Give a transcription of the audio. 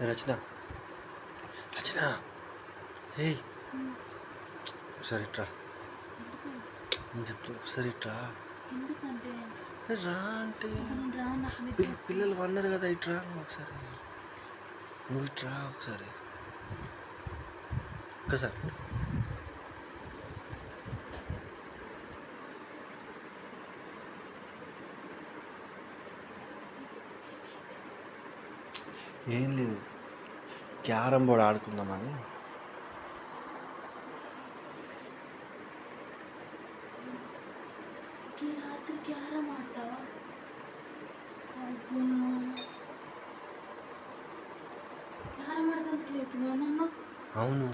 రచన రచన హే హ్మ్. ఒకసారి ఇట్రా. ఎందుకు? నేను చెప్తున్నా ఒకసారి ఇట్రా. ఎందుకంటే రా అంటే అబ్బా! నేను రాను. నాకు నిద్రొస్తుంది. పిల్లలు అన్నారు కదా ఇట్రా నువ్వు ఒకసారి. నువ్వు ఇట్రా ఒకసారి ఒక్కసారి. ఏం లేదు, క్యారమ్ బోర్డ్ ఆడుకుందామని. ఈ రాత్రి క్యారమ్ ఆడతావా? అబ్బా! క్యారమ్ ఆడేందుకు లేపినావా నన్ను? అవును,